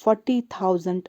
40,000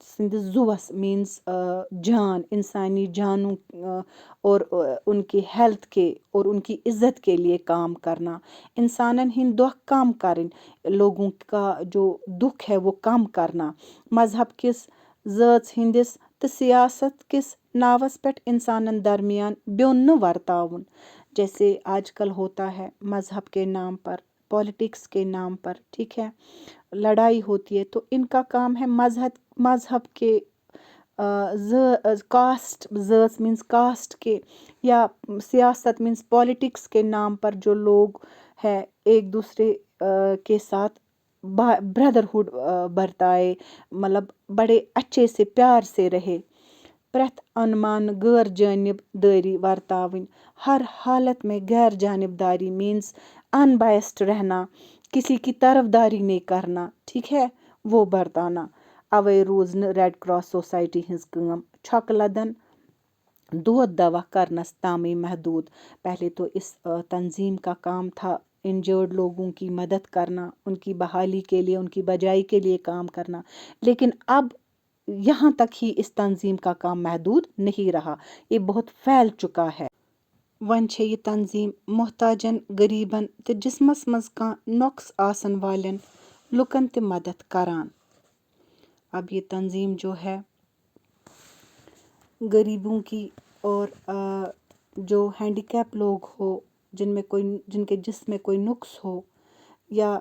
سندس Zeus means جان انسانی جانوں اور ان کی ہیلتھ کے اور ان کی عزت کے لیے کام کرنا، انسانن ہند دکھ کم کرن، لوگوں کا جو دکھ ہے وہ کم کرنا، مذہب کس ذات ہندس تو سیاست کس ناوس پہ انسانن درمیان بیون ورتاون، جیسے آج کل ہوتا ہے مذہب کے نام پر، پولیٹکس کے نام پر، ٹھیک ہے، لڑائی ہوتی ہے، تو ان کا کام ہے مذہب کے کاسٹ، ذات مینس کاسٹ کے، یا سیاست مینس پولیٹکس کے نام پر جو لوگ ہے ایک دوسرے کے ساتھ بردرہڈ برتائے، مطلب بڑے اچھے سے پیار سے رہے، پریتھ انمان غیر جانب داری ورتاون، ہر حالت میں غیر جانب داری مینس ان بائسڈ رہنا، کسی کی طرف داری نہیں کرنا، ٹھیک ہے، وہ برتانا، اوے روز ریڈ کراس سوسائٹی ہنز کام چھک لدن دود دوا کرنس تامی محدود۔ پہلے تو اس تنظیم کا کام تھا انجرڈ لوگوں کی مدد کرنا، ان کی بحالی کے لیے، ان کی بجائی کے لیے کام کرنا، لیکن اب یہاں تک ہی اس تنظیم کا کام محدود نہیں رہا، یہ بہت پھیل چکا ہے۔ ون چھے یہ تنظیم محتاجن، غریبن تو جسمس مز کان نقص آسن والن لکن تہ مدد کران۔ اب یہ تنظیم جو ہے غریبوں کی اور جو ہینڈیکیپ لوگ ہو، جن کے جسم میں کوئی نقص ہو، یا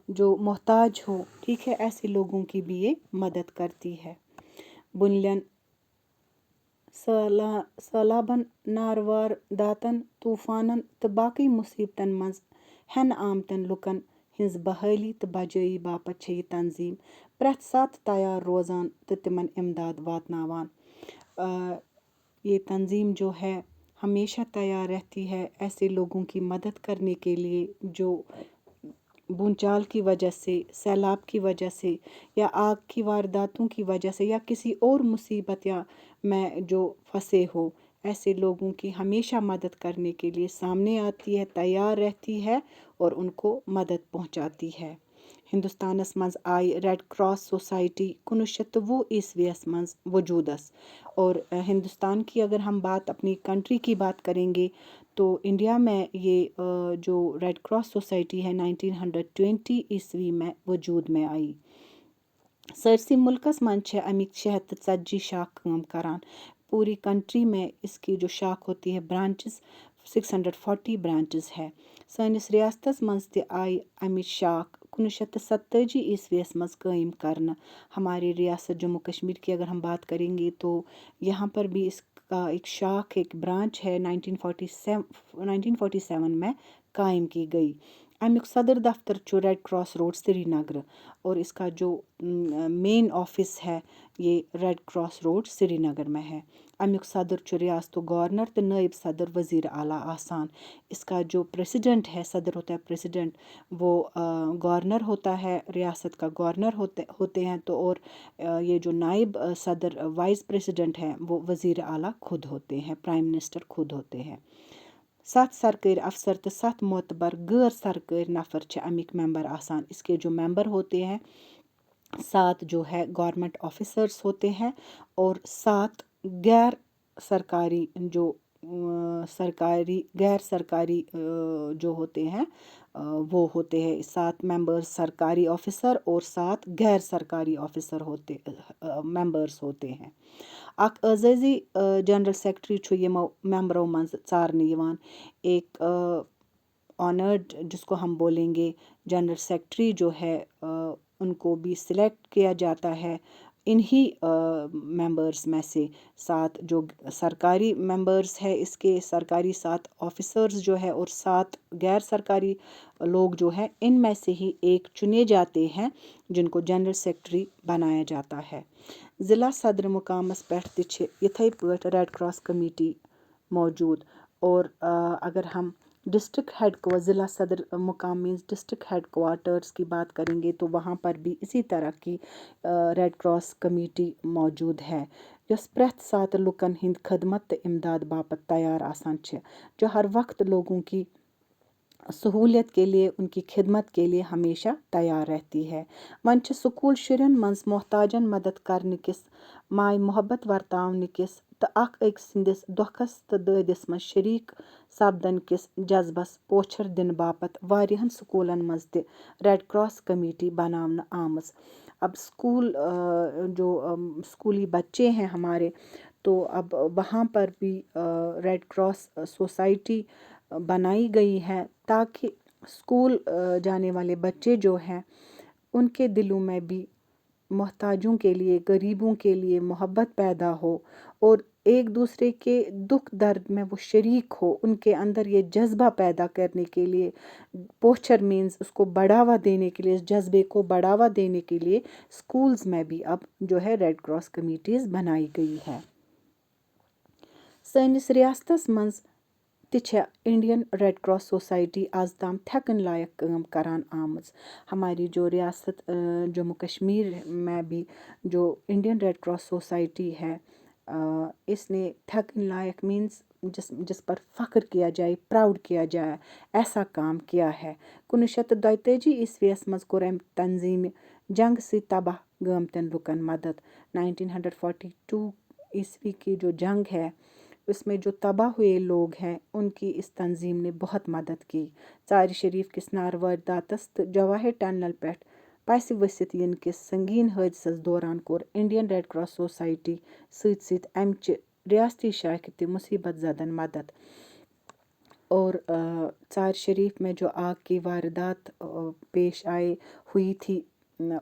جو محتاج ہو، ٹھیک ہے، ایسے لوگوں کی بھی یہ مدد کرتی ہے۔ بنلین سیلابن، ناروار داتن، طوفانن تو باقی مصیبتن مز ہین آمتن لکن ہنز بحالی تو بجائی باپت چھے یہ تنظیم پریتھ ساتھ تیار روزان تو تمن امداد واتناوان۔ یہ تنظیم جو ہے ہمیشہ تیار رہتی ہے ایسے لوگوں کی مدد کرنے کے لیے جو بونچال کی وجہ سے، سیلاب کی وجہ سے، یا آگ کی وارداتوں کی وجہ سے، یا کسی اور مصیبت یا میں جو پھنسے ہو، ایسے لوگوں کی ہمیشہ مدد کرنے کے لیے سامنے آتی ہے، تیار رہتی ہے اور ان کو مدد پہنچاتی ہے۔ ہندوستانس مز آئی ریڈ کراس سوسائٹی 1920 مز وجودس، اور ہندوستان کی اگر ہم بات اپنی کنٹری کی بات کریں گے تو انڈیا میں یہ جو ریڈ کراس سوسائٹی ہے 1920 میں وجود میں آئی۔ سرسی ملکس من چھے امیک 640 شاخ کام کران، پوری کنٹری میں اس کی جو شاخ ہوتی ہے برانچز 640 برانچز ہے۔ سانس ریاستس منز تہ آئی امیچ شاخ 1927 مز قائم کرنا۔ ہماری ریاست جموں کشمیر کی اگر ہم بات کریں گے تو یہاں پر بھی اس کا ایک شاخ، ایک برانچ ہے 1947 میں قائم کی گئی۔ امیک صدر دفتر چھو ریڈ کراس روڈ سری نگر، اور اس کا جو مین آفس ہے یہ ریڈ کراس روڈ سری نگر میں ہے۔ امیک صدر چھو ریاستو گورنر تو نائب صدر وزیر اعلیٰ آسان۔ اس کا جو پریسیڈنٹ ہے، صدر ہوتا ہے پریسیڈنٹ، وہ گورنر ہوتا ہے، ریاست کا گورنر ہوتے ہیں، تو اور یہ جو نائب صدر وائس پریسیڈنٹ ہیں وہ وزیر اعلیٰ خود ہوتے ہیں، پرائم منسٹر خود ہوتے ہیں۔ 7 سرکاری افسر تو 7 معتبر غیر سرکاری نفر چھے امیک ممبر آسان۔ اس کے جو ممبر ہوتے ہیں 7 جو ہے گورنمنٹ آفیسرز ہوتے ہیں، اور 7 غیر سرکاری جو غیر سرکاری جو ہوتے ہیں وہ ہوتے ہیں 7 ممبرز سرکاری آفیسر اور 7 غیر سرکاری آفیسر ممبرز ہوتے ہیں۔ اک اعزازی جنرل سیکرٹری چھو یمو ممبروں منز ژارنہ یوان، ایک آنرڈ جس کو ہم بولیں گے جنرل سیکرٹری جو ہے ان کو بھی سلیکٹ کیا جاتا ہے انہی ممبرز میں سے۔ 7 جو سرکاری ممبرز ہے اس کے، سرکاری 7 آفیسرز جو ہے اور 7 غیر سرکاری لوگ جو ہیں، ان میں سے ہی ایک چنے جاتے ہیں جن کو جنرل سیکرٹری بنایا جاتا ہے۔ ضلع صدر مقامس پیٹھ تہ چھے یتھے پٲٹھ ریڈ کراس کمیٹی موجود، اور اگر ہم ڈسٹرکٹ ضلع صدر مقام مینس ڈسٹرکٹ ہیڈ کوارٹرز کی بات کریں گے تو وہاں پر بھی اسی طرح کی ریڈ کراس کمیٹی موجود ہے، یس پریتھ ساتھ لکن ہند خدمت تو امداد باپت تیار آسان چھے، جو ہر وقت لوگوں کی سہولیت کے لیے ان کی خدمت کے لیے ہمیشہ تیار رہتی ہے۔ وۄنۍ چھِ سکوٗل شُرٮ۪ن منٛز محتاجن مدد کرنہٕ کِس ماے محبت ورتاونہٕ کِس تہٕ اکھ أکۍ سٕنٛدِس دۄکھس تہٕ دٲدِس منٛز شریٖک سپدن کِس جذبس پوچھر دِنہٕ باپتھ واریاہن سکوٗلن منٛز تہِ ریڈ کراس کمیٹی بناونہٕ آمٕژ۔ اب اسکولی بچے ہیں ہمارے، تو اب وہاں پر بھی ریڈ کراس سوسائٹی بنائی گئی ہے تاکہ اسکول جانے والے بچے جو ہیں ان کے دلوں میں بھی محتاجوں کے لیے، غریبوں کے لیے محبت پیدا ہو، اور ایک دوسرے کے دکھ درد میں وہ شریک ہو، ان کے اندر یہ جذبہ پیدا کرنے کے لیے، پوچھر مینز اس کو بڑھاوا دینے کے لیے، اس جذبے کو بڑھاوا دینے کے لیے اسکولز میں بھی اب جو ہے ریڈ کراس کمیٹیز بنائی گئی ہے۔ سٲنِس ریاستس منٛز تہِ چھےٚ انڈین ریڈ کراس سوسائٹی آز تام تھٮ۪کن لائق کٲم کران آمٕژ۔ ہماری جو ریاست جموں کشمیر میں بھی جو انڈین ریڈ کراس سوسائٹی ہے، اس نے تھٮ۪کن لائق مینس جس پر فخر کیا جائے، پراؤڈ کیا جائے، ایسا کام کیا ہے۔ 1942 منٛز کوٚر أمۍ تنظیٖمہِ جنگ سۭتۍ تباہ گٲمتٮ۪ن لُکن مدد۔ 1942 کی جو جنگ ہے، اس میں جو تباہ ہوئے لوگ ہیں ان کی اس تنظیم نے بہت مدد کی۔ ژارِ شریف کِس نار وارداتس تہٕ جواہر ٹنل پٮ۪ٹھ پسہِ ؤسِتھ یِنہٕ کِس سنگیٖن حٲدثس دوران کوٚر انڈین ریڈ کراس سوسائٹی سۭتۍ سۭتۍ امچہِ ریاستی شاخہِ تہِ مصیبت زدن مدد۔ اور ژارِ شریف میں جو آگ کی واردات پیش ہوئی تھی،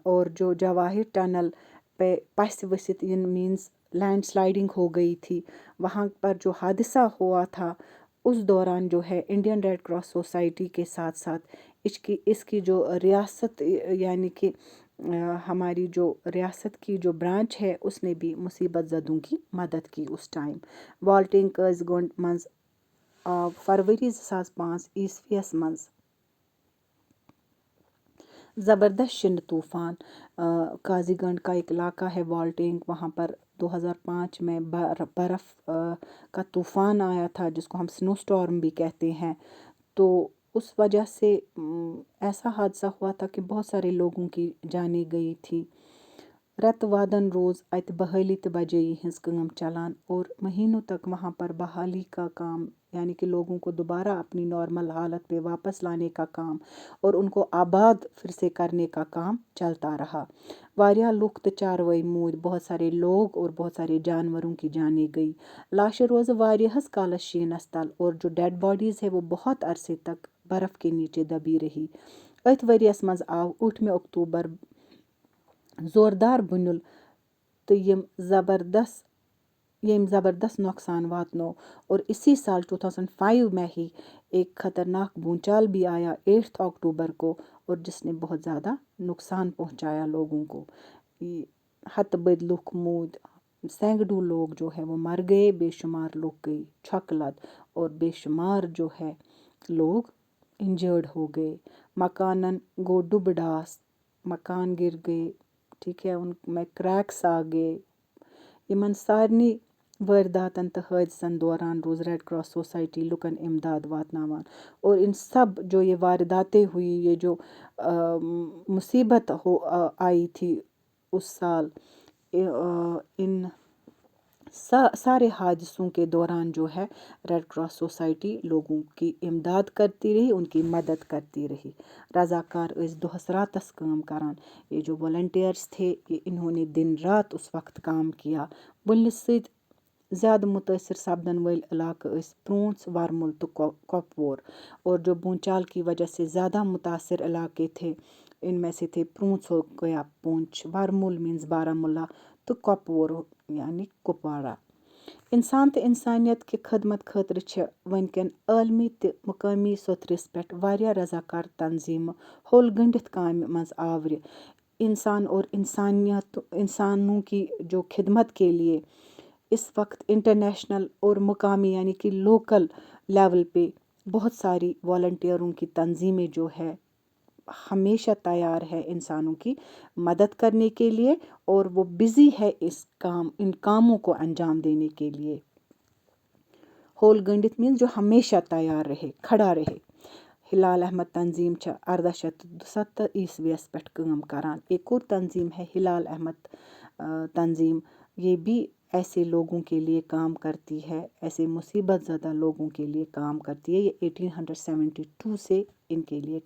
اور جو جواہر ٹنل پہ پس وسط مینس لینڈ سلائڈنگ ہو گئی تھی، وہاں پر جو حادثہ ہوا تھا، اس دوران جو ہے انڈین ریڈ کراس سوسائٹی کے ساتھ ساتھ اس کی جو ریاست یعنی کہ ہماری جو ریاست کی جو برانچ ہے اس نے بھی مصیبت زدوں کی مدد کی اس ٹائم۔ والٹنگ قٲضۍ گونڈ منٛز آو فروری 2005 منٛز زبردست شِنہٕ طوفان۔ قاضی گنج کا ایک علاقہ ہے والٹنگ، وہاں پر 2005 میں برف کا طوفان آیا تھا جس کو ہم سنو سٹارم بھی کہتے ہیں۔ تو اس وجہ سے ایسا حادثہ ہوا تھا کہ بہت سارے لوگوں کی جانیں گئی تھی۔ رت وادن روز اتہِ بحالی تہٕ بجائی ہنز کٲم چلان، اور مہینوں تک وہاں پر بحالی کا کام یعنی کہ لوگوں کو دوبارہ اپنی نارمل حالت پہ واپس لانے کا کام اور ان کو آباد پھر سے کرنے کا کام چلتا رہا۔ واریاہ لُکھ تہٕ چاروٲے موٗدۍ، بہت سارے لوگ اور بہت سارے جانوروں کی جانیں گئی۔ لاشیں روز واریاہس کالس شیٖنس تل، اور جو ڈیڈ باڈیز ہے وہ بہت عرصے تک برف کے نیچے دبی رہی۔ أتھۍ ؤرۍیس منٛز آو 8 اکتوبر زوردار بُنیُل تہٕ ییٚمۍ زبردست نقصان واتنو، اور اسی سال 2005 میں ہی ایک خطرناک بھونچال بھی آیا 8 اکتوبر کو، اور جس نے بہت زیادہ نقصان پہنچایا لوگوں کو۔ ہتہٕ بٔدۍ لُکھ موٗدۍ، سینکڑوں لوگ جو ہے وہ مر گئے، بے شمار لوگ گئی چھک لد، اور بے شمار جو ہے لوگ انجرڈ ہو گئے۔ مکانن گو ڈُبہٕ ڈاس، مکان گر گئے، ٹھیک ہے، ان میں کریکس آ گئے۔ یمن سارنی وارداتن تہٕ حٲدثن دوران روز ریڈ کراس سوسائٹی لُکن امداد واتناوان، اور ان سب جو یہ وارداتیں ہوئی، یہ جو مصیبت آئی تھی اس سال، ان سارے حادثوں کے دوران جو ہے ریڈ کراس سوسائٹی لوگوں کی امداد کرتی رہی، ان کی مدد کرتی رہی۔ رضاکار ٲسۍ دۄہس راتس کٲم کران۔ یہ جو والنٹیئرس تھے، انہوں نے دن رات اس وقت کام کیا۔ بُنلہِ سۭتۍ زیادٕ متاثر سپدن وٲلۍ علاقہٕ ٲسۍ پرٛونٛژھ، ورمُل تہٕ کۄپوور، اور جو بھونچال کی وجہ سے زیادہ متاثر علاقے تھے ان میں سے تھے پرٛونٛژھ ہو گیا پونچھ، ورمُل مینز بارہمولہ، تہٕ کۄپوور یعنی کپواڑہ۔ انسان تہٕ انسانیت کہِ خدمت خٲطرٕ چھِ وٕنکٮ۪ن عالمی تہٕ مقٲمی سطرس پٮ۪ٹھ واریاہ رضاکار تنظیمہٕ ہوٚل گٔنڈِتھ کامہِ منٛز آورِ۔ انسان اور انسانوں کی جو خدمت کے لیے اس وقت انٹرنیشنل اور مقامی یعنی کہ لوکل لیول پہ بہت ساری والنٹیئروں کی تنظیمیں جو ہے ہمیشہ تیار ہے انسانوں کی مدد کرنے کے لیے، اور وہ بزی ہے ان کاموں کو انجام دینے کے لیے۔ ہول گنڈت مینس جو ہمیشہ تیار رہے، کھڑا رہے۔ ہلال احمد تنظیم 1877 عیسویس پٮ۪ٹھ کٲم کران. ایک اور تنظیم ہے ہلال احمد تنظیم. یہ بھی ایسے لوگوں کے لیے کام کرتی ہے، ایسے مصیبت زدہ لوگوں کے لیے کام کرتی ہے. یہ 1872 سے ان کے لیے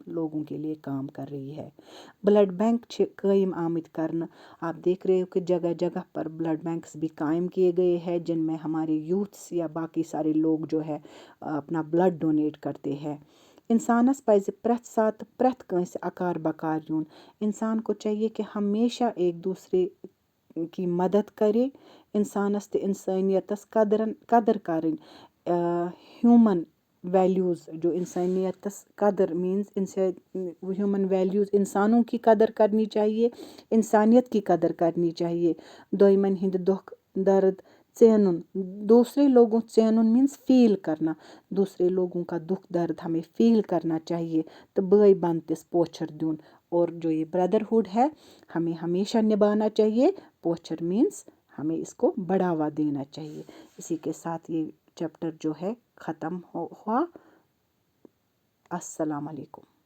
لوگوں کے لیے کام کر رہی ہے. بلڈ بینک چھِ قائم آمت کرنا. آپ دیکھ رہے ہو کہ جگہ جگہ پر بلڈ بینکس بھی قائم کیے گئے ہیں جن میں ہمارے یوتھس یا باقی سارے لوگ جو ہے اپنا بلڈ ڈونیٹ کرتے ہیں. انسانس پزِ پرٛٮ۪تھ ساتہٕ پرٛٮ۪تھ کٲنٛسہِ اکار بکار یُن. انسان کو چاہیے کہ ہمیشہ ایک دوسرے کی مدد کرے. انسانس تہٕ انسانیتس قدر کرٕنۍ. ہیومن ویلیوز جو انسانیتس قدر مینز ہیومن ویلیوز انسانوں کی قدر کرنی چاہیے، انسانیت کی قدر کرنی چاہیے. دویمن ہند دکھ درد ژینُن. دوسرے لوگوں ژینُن مینز فیل کرنا. دوسرے لوگوں کا دکھ درد ہمیں فیل کرنا چاہیے تو بھائی بنتس پوچھر دون. اور جو یہ بردرہڈ ہے ہمیں ہمیشہ نبھانا چاہیے. پوچھر مینز ہمیں اس کو بڑھاوا دینا چاہیے. اسی کے ساتھ یہ چیپٹر جو ہے ختم ہوا. السلام علیکم.